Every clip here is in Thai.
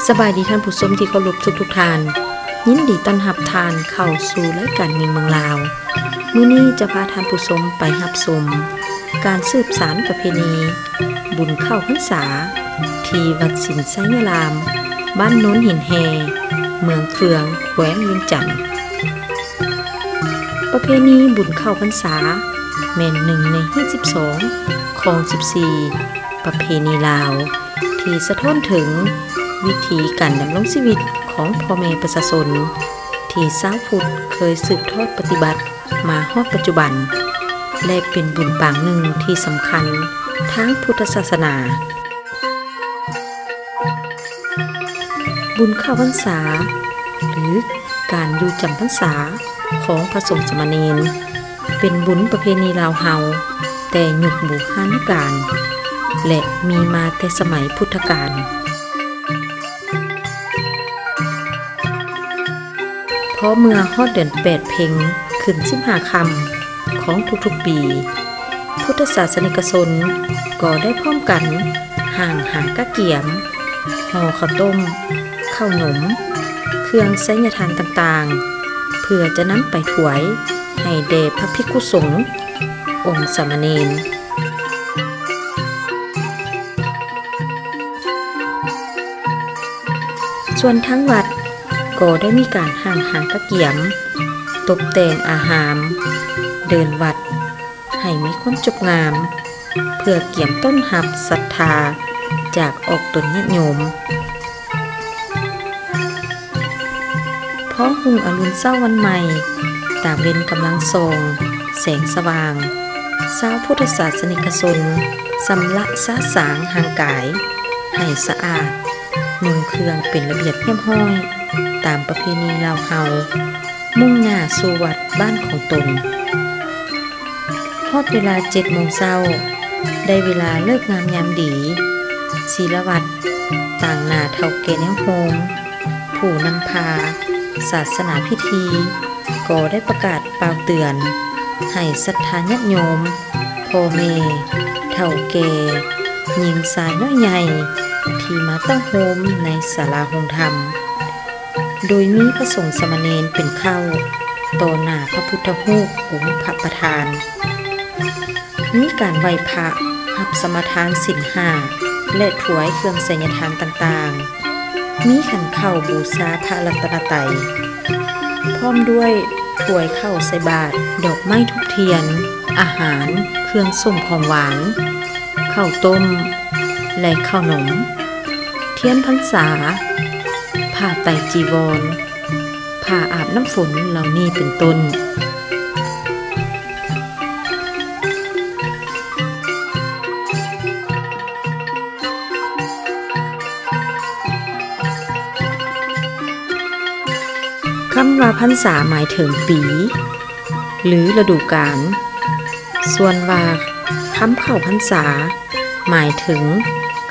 สบายดีท่านผู้ชมที่เคารพทุกท่านยินดีต้อนรับท่านเข้าสู่รายการเมืองลาวมื้อนี้จะพาท่านผู้ชมไปรับชมการสืบสานประเพณีบุญเข้าพรรษาที่วัดสินไซยรามบ้านโน้นหินแฮเมืองเฟืองแขวงเวียงจันทน์ประเพณีบุญเข้าพรรษาแม่นหนึ่งใน22ของ14ประเพณีลาวที่สะท้อนถึงวิธีการดำรงชีวิตของพ่อแม่ประชาชนที่ชาวพุทธเคยสืบทอดปฏิบัติมาฮอดปัจจุบันและเป็นบุญปางหนึ่งที่สำคัญทางพุทธศาสนาบุญเข้าพรรษาหรือการอยู่จำพรรษาของพระสงฆ์สามเณรเป็นบุญประเพณีลาวเฮาแต่ยุคโบราณกาลและมีมาแต่สมัยพุทธกาลเพราะเมื่อฮอดเดือน8เพ็งขึ้น15ค่ำของทุกๆปีพุทธศาสนิกชนก็ได้พร้อมกันห่างหากะเกียมห่อข้าวต้มข้าวหนมเครื่องไสยทานต่างๆเพื่อจะนำไปถวายให้แด่พระภิกขุสงฆ์องค์สามเณรส่วนทั้งวัดก็ได้มีการห่างหากะเกียมตกแต่งอาหารเดินวัดให้มีความจบงามเพื่อเกี่ยมต้นหับศรัทธาจากออกตนญาติโยมเพราะหุ่งอรุณเช้าวันใหม่ตากเวนกำลังส่องแสงสว่างชาวพุทธศาสนิกชนสำละสะสางห่างกายให้สะอาดนุ่งเครื่องเป็นระเบียบเรียบร้อยตามประเพณีลาวเฮามุ่งหน้าสู่วัดบ้านของตนฮอดเวลา 7:00 น.ได้เวลาเลิกงามยามดีศีลวัตรต่างหน้าเฒ่าแก่แนวโฮมผู้นำพาศาสนาพิธีก็ได้ประกาศเป่าเตือนให้ศรัทธาญาติโยมพ่อแม่เฒ่าแก่หญิงชายน้อยใหญ่ที่มาตั้งโฮมในศาลาโฮมธรรมโดยมีพระสงฆ์สามเณรเป็นเข้าต่อหน้าพระพุทธรูปองค์พระประธานมีการไหว้พระรับสมทานศีล5และถวายเครื่องไสยทานต่างๆมีขันเข้าบูชาพระรัตนตรัยพร้อมด้วยถวายข้าวใส่บาตรดอกไม้ธูปเทียนอาหารเครื่องส้มของหวานข้าวต้มและข้าวหนมเทียนพรรษาผ้าไตรจีวรผ้าอาบน้ำฝนเหล่านี้เป็นต้นคำว่าพรรษาหมายถึงปีหรือฤดูกาลส่วนว่าคำเข้าพรรษาหมายถึง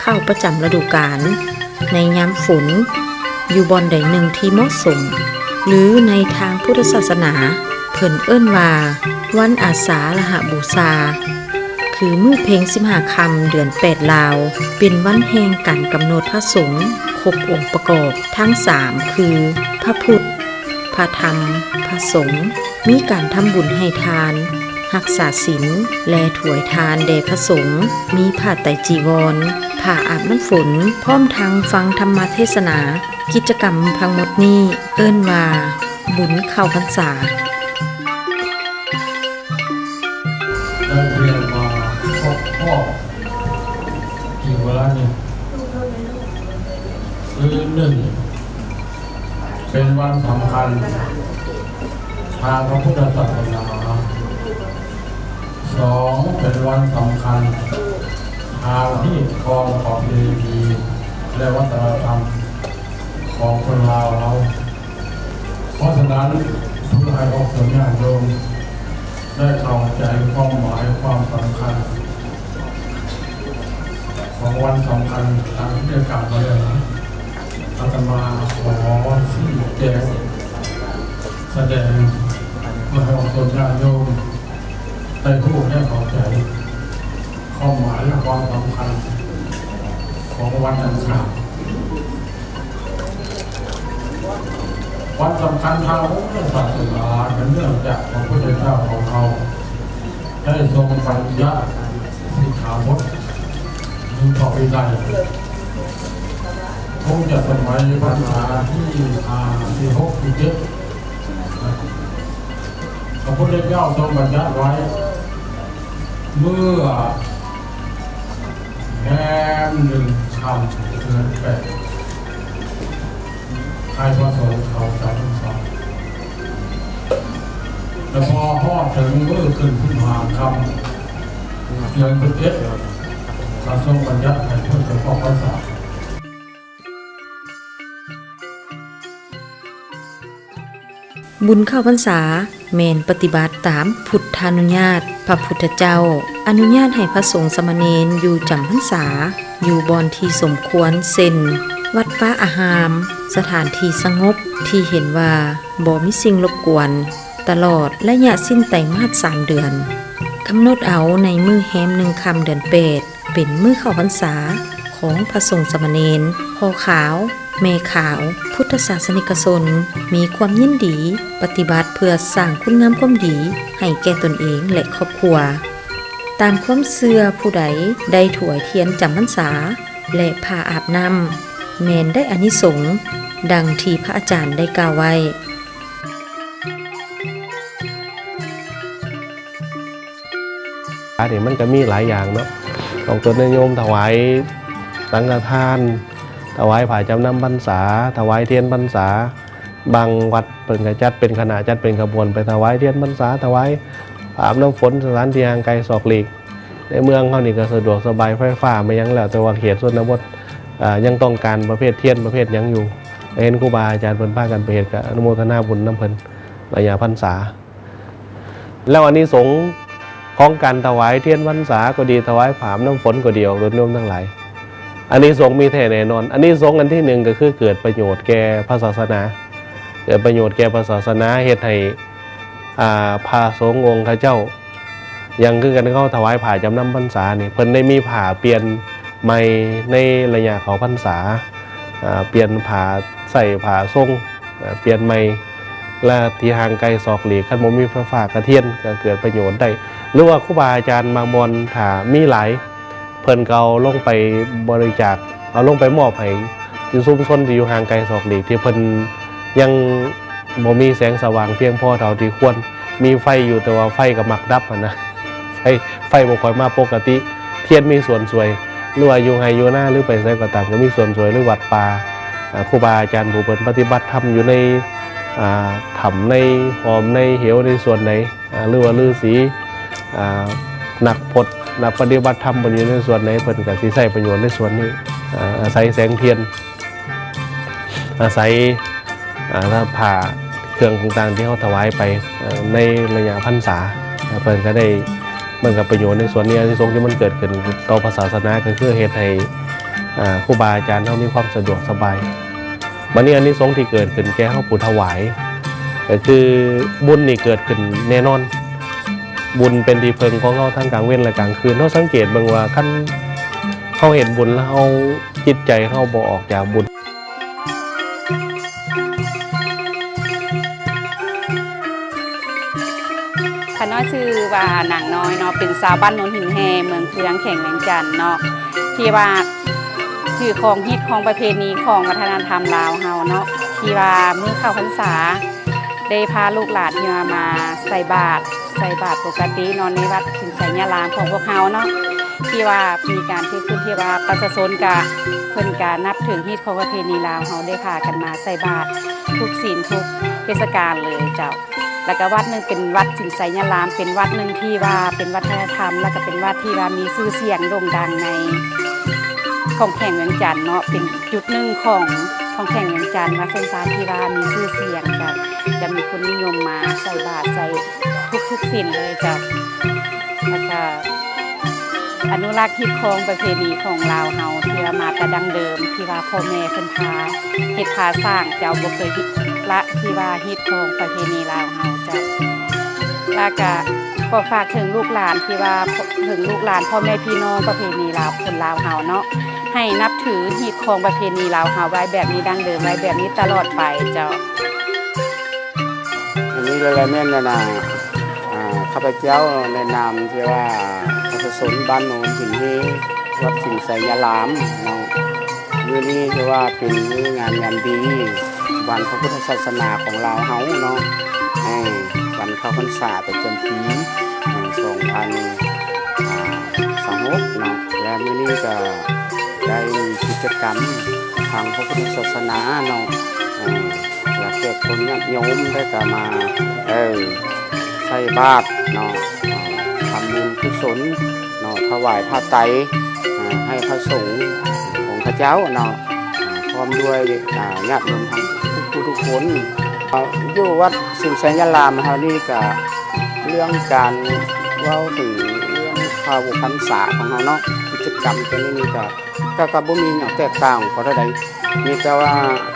เข้าประจำฤดูกาลในยามฝนอยู่บอนใดหนึ่งที่เหมาะสมหรือในทางพุทธศาสนาเพิ่นเอิ้นว่าวันอาสาฬหบูชาคือมื้อเพ็ง15ค่ำเดือน8ลาวเป็นวันแห่งการกำหนดพระสงฆ์ครบองค์ประกอบทั้ง3คือพระพุทธพระธรรมพระสงฆ์มีการทำบุญให้ทานรักษาศีลและถวายทานแด่พระสงฆ์มีผ้าไตรจีวรผ้าอาบน้ำฝนพร้อมทั้งฟังธรรมเทศนากิจกรรมทั้งหมดนี้เอิ้นว่าบุญเข้าพรรษาได้เรียนมาพ่ออีกเวลาหนึ่งคือ1เป็นวันสำคัญทางพระพุทธศาสนา2เป็นวันสำคัญทางที่ครองของประเพณีและวัฒนธรรมของคนลาวเราเพราะฉะนั้นทุกให้ออกสัญญาณโยมได้เข้าใจความหมายความสำคัญของวันสำคัญทางที่ได้กล่าวมาแล้วอาตมาขอชี้แจงแสดงเพื่อให้ออกสัญญาณโยมได้ผู้ได้เข้าใจความหมายและความสำคัญของวันดังกล่าว ค วันสำคัญทางพระศาสนาเนื่องจากพระพุทธเจ้าของเราได้ทรงบัญญัติสิกขาบทมีต่อไปใดคงจะสมัยพรรษาที่6ที่7พระพุทธเจ้าทรงบัญญัติไว้เมื่อแค่1 ค่ำเดือน8ใครประสงค์เขาจะทุกสัปแล้วพอฮอดถึงมือขึ้นที่หาคำเดือน17พระทรงบัญญัติให้เพื่อจะเข้าพรรษา บุญเข้าพรรษาแม่นปฏิบัติตามพุทธานุญาตพระพุทธเจ้าอนุญาตให้พระสงฆ์สามเณรอยู่จำพรรษาอยู่บอนที่สมควรเช่นวัดฟ้าอาหามสถานที่สงบที่เห็นว่าบ่มีสิ่งรบกวนตลอดระยะสิ้นไตรมาส3 เดือนกำหนดเอาในมื้อแฮม1 ค่ำเดือน8เป็นมื้อเข้าพรรษาของพระสงฆ์สามเณรพ่อขาวแม่ขาวพุทธศาสนิกชนมีความยินดีปฏิบัติเพื่อสร้างคุณงามความดีให้แก่ตนเองและครอบครัวตามความเชื่อผู้ใดได้ถวายเทียนจำพรรษาและผ้าอาบน้ำแม้นได้อานิสงส์ดังที่พระอาจารย์ได้กล่าวไว้อันนี้มันก็มีหลายอย่างเนาะของตัวนิยมถวายสังฆทานถวายผ่าจำนำพรรษาถวายเทียนพรรษาบางวัดเป็นกระจัดเป็นคณะจัดเป็นขบวนไปถวายเทียนพรรษาถวายอาบน้ำฝนสถานที่ห่างไกลศอกหลีกในเมืองเขานี่ก็สะดวกสบายไฟฟ้าไม่ยังแล้วแต่ว่าเขตส่วนบทยังต้องการประเภทเทียนประเภทยังอยู่เห็นครูบาอาจารย์เพิ่นพากันไปเฮ็ดก็อนุโมทนาบุญน้ำเพิ่นระยะพรรษาแล้วอันนี้สงฆ์ของการถวายเทียนพรรษาก็ดีถวายผามน้ำฝนก็ดีออกโดยรวมทั้งหลายอันนี้สงฆ์มีแท้แน่นอนอันนี้สงฆ์อันที่1ก็คือเกิดประโยชน์แก่พระศาสนาเกิดประโยชน์แก่พระศาสนาเฮ็ดให้พระสงฆ์องค์ข้าเจ้ายังคือกันเข้าถวายผ้าจำนำพรรษานี่เพิ่นได้มีผ้าเปลี่ยนใหม่ในระยะเขาพรรษาเปลี่ยนผ้าใส่ผ้าทรงเปลี่ยนใหม่และที่ห่างไกลศอกหลีกคันบ่มีไฟฟ้ากระเทียนก็เกิดประโยชน์ได้หรือว่าครูบาอาจารย์บางบอนถ้ามีหลายเพิ่นก็เอาลงไปบริจาคเอาลงไปมอบให้ที่ชุมชนที่อยู่ห่างไกลศอกหลีกที่เพิ่นยังบ่มีแสงสว่างเพียงพอเท่าที่ควรมีไฟอยู่แต่ว่าไฟก็มักดับนะไฟบ่ค่อยมาปกติเทียนมีส่วนสวยหรือว่าอยู่ไห้อยู่หน้าหรือไปไสก็ตามก็มีส่วนสวยหรือวัดป่าครูบาอาจารย์ผู้เพิ่นปฏิบัติธรรมอยู่ในถ้ำในหอมในเหวในส่วนไหนหรือว่าฤาษีนักพจน์นักปฏิบัติธรรมบนอยู่ในส่วนไหนเพิ่นก็สิใช้ประโยชน์ในส่วนนี้อาศัยแสงเทียนอาศัยผ้าเครื่องต่างๆที่เขาถวายไปในระยะพรรษาเพิ่นก็ได้มันกับประโยชน์ในส่วนนี้ที่ทรงที่มันเกิดขึ้นต่อศาสนาก็คือเหตุให้ครูบาอาจารย์เขามีความสะดวกสบายวันนี้อันนี้ทรงที่เกิดขึ้นแก่เขาผู้ถวายก็คือบุญนี่เกิดขึ้นแน่นอนบุญเป็นที่เพิงของเขาทั้งกลางเว้นและกลางคืนเขาสังเกตบางว่าขั้นเขาเห็นบุญแล้วเขาจิตใจเขาบ่ออกจากบุญค่ะน้อยชื่อว่านางน้อยเนาะเป็นสาวบ้านโนนหินแฮเมืองเฟืองแข่งแหลงจันทน์เนาะที่ว่าคือของฮิตของประเพณีของวัฒนธรรมลาวเฮาเนาะที่ว่ามื้อเข้าพรรษาได้พาลูกหลานที่มาใส่บาตรปกตินอนในวัดถึงใส่ยาลามของพวกเฮาเนาะที่ว่ามีการที่ขึ้นที่ว่าประชาชนกะเพิ่นกะนับถึงฮิตของประเพณีลาวเฮาได้พากันมาใส่บาตรทุกศีลทุกเทศกาลเลยเจ้าแล้วก็วัดนึงเป็นวัดสินไสยลามเป็นวัดนึงที่ว่าเป็นวัฒนธรรมแล้วก็เป็นวัดที่ว่ามีชื่อเสียงโด่งดังในของแข่งเวียงจันทน์เนาะเป็นจุดหนึ่งของแข่งเวียงจันทน์วัดเส้นซานที่ว่ามีชื่อเสียงจะมีคนนิยมมาใส่บาตรใส่ทุกสิ่งเลยจ้ะแล้วก็อนุรักษ์ฮิตของประเพณีของลาวเฮาที่ว่ามาแต่ดังเดิมที่ว่าพ่อแม่เพิ่นพาเฮ็ดพาสร้างเจ้าบ่เคยฮิตละที่ว่าฮิตของประเพณีลาวเฮาจ้ะแล้วก็ฝากถึงลูกหลานที่ว่าถึงลูกหลานพ่อแม่พี่น้องประเพณีลาวคนลาวเฮาเนาะ ให้นับถือฮีตของประเพณีลาวเฮาไว้แบบนี้ดั้งเดิมไว้แบบนี้ตลอดไปเจ้า อันนี้ละแม่นนะข้าพเจ้าในนามที่ว่าประชาชนบ้านโนนหินเฮวัดสิงห์ไสยาลามเนาะมื้อนี้ที่ว่าเป็นงานยามดีวันพระพุทธศาสนาของลาวเฮาเนาะวันเข้าพรรษาประจำปี2026เนาะและมื้อนี้ก็ได้มีกิจกรรมทางพระพุทธศาสนาเนาะอยากแขกคนญาติโยมได้ก็มาใส่บาตรเนาะทำบุญกุศลเนาะถวายผ้าไตรให้พระสงฆ์ของพระเจ้าเนาะพร้อมด้วยญาติโยมทุกคนอยู่วัดสิงห์ไสยารามเฮานี่ก็เรื่องการเว้าถึงเรื่องข้าวพรรษาของเฮาเนาะกิจกรรมตัวนี้นี่ก็บ่มีหยังแตกต่างเพราะใดมีแต่ว่า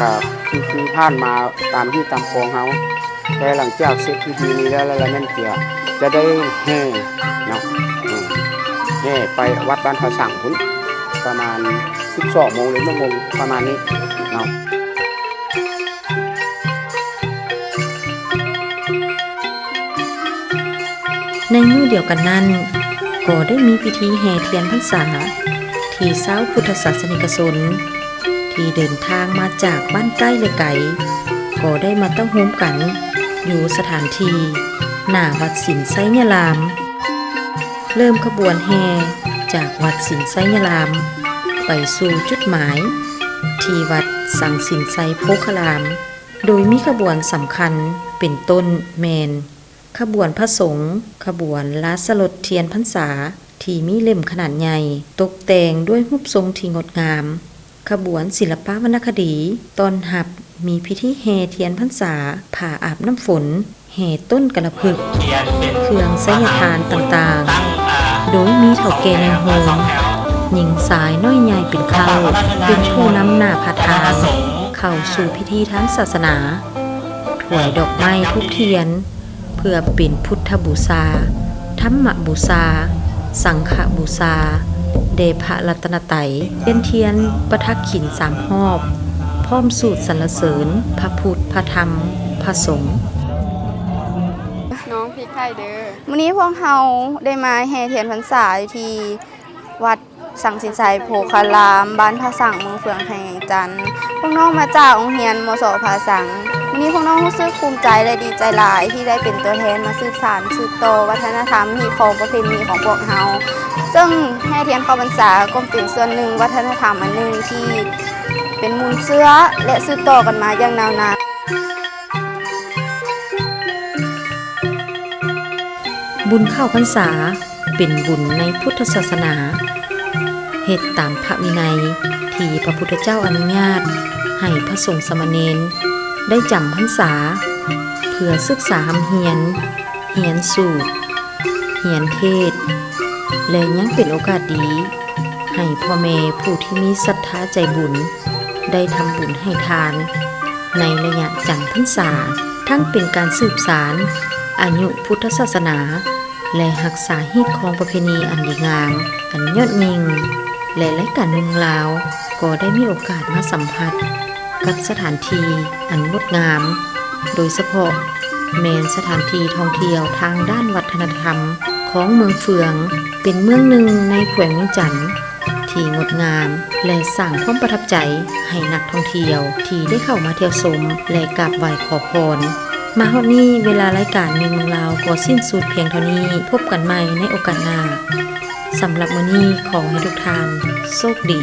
ก็คือผ่านมาตามที่ตามคองเฮาแต่หลังจากเสร็จพิธีนี้แล้วแม่นเกี่ยจะได้แห่เนาะแห่ไปวัดบ้านพระสังพุ่นประมาณ 12 โมงหรือ1 โมงประมาณนี้เนาะ ในมื้อเดียวกันนั้นก็ได้มีพิธีแห่เทียนพรรษาที่ชาวพุทธศาสนิกชนที่เดินทางมาจากบ้านใกล้และไกลก็ได้มาตั้งโฮมกันอยู่สถานที่หน้าวัดสินไสยารามเริ่มขบวนแห่จากวัดสินไสยารามไปสู่จุดหมายที่วัดสังสินไสโพคารามโดยมีขบวนสำคัญเป็นต้นแมนขบวนพระสงฆ์ขบวนลาสลดเทียนพรรษาที่มีเล่มขนาดใหญ่ตกแต่งด้วยรูปทรงที่งดงามขบวนศิลปวรรณคดีตอนหับมีพิธีแห่เทียนพรรษาผ่าอาบน้ำฝนแห่ต้นกระพึกเครื่องไสยทานต่างๆโดยมีเฒ่าแก่ในโฮมหญิงสายน้อยใหญ่เป็นเข้าเป็นผู้นำหน้าพาทางเข้าสู่พิธีทางศาสนาถวายดอกไม้ธูปเทียนเพื่อเป็นพุทธบูชาธรรมบูชาสังฆบูชาเดพระรัตนไตรัยเป็นเทียนประทักขิณ3 รอบพร้อมสูตรสรรเสริญพระพุทธพระธรรมพระสงฆ์ น้องพริกไทยเด้อมื้อนี้พวกเฮาได้มาแห่เทียนพรรษาที่วัดสังสินไสโพคารามบ้านพระสังเมืองเฟืองแห่งจันทน์พวกน้องมาจากโรงเรียนมสภาสังมื้อนี้พวกน้องรู้สึกภูมิใจและดีใจหลายที่ได้เป็นตัวแทนมาสืบสานสืบต่อวัฒนธรรมฮีตของประเพณีของพวกเฮาซึ่งแห่เทียนเข้าพรรษาก็เป็นส่วนหนึ่งวัฒนธรรมอันหนึ่งที่เป็นมูลเชื้อและสืบต่อกันมาอย่างยาวนาน บุญเข้าพรรษาเป็นบุญในพุทธศาสนาเฮ็ดตามพระวินัยที่พระพุทธเจ้าอนุญาตให้พระสงฆ์สามเณรได้จำพรรษาเพื่อศึกษาธรรมเรียนสูตรเรียนเทศน์และยังเป็นโอกาสดีให้พ่อแม่ผู้ที่มีศรัทธาใจบุญได้ทำบุญให้ทานในระยะจำพรรษาทั้งเป็นการสืบสานอายุพุทธศาสนาและรักษาฮีตของประเพณีอันดีงามอันยอดยิ่งและรายการเมืองลาวก็ได้มีโอกาสมาสัมผัสกับสถานที่อันงดงามโดยเฉพาะแม้นสถานที่ท่องเที่ยวทางด้านวัฒนธรรมของเมืองเฟืองเป็นเมืองหนึ่งในแขวงเวียงจันทน์ที่งดงามและสร้างความประทับใจให้นักท่องเที่ยวที่ได้เข้ามาเที่ยวชมและกราบไหว้ขอพรมาฮอดนี้เวลารายการเมืองลาวก็สิ้นสุดเพียงเท่านี้พบกันใหม่ในโอกาสหน้าสำหรับมื้อนี้ขอให้ทุกท่านโชคดี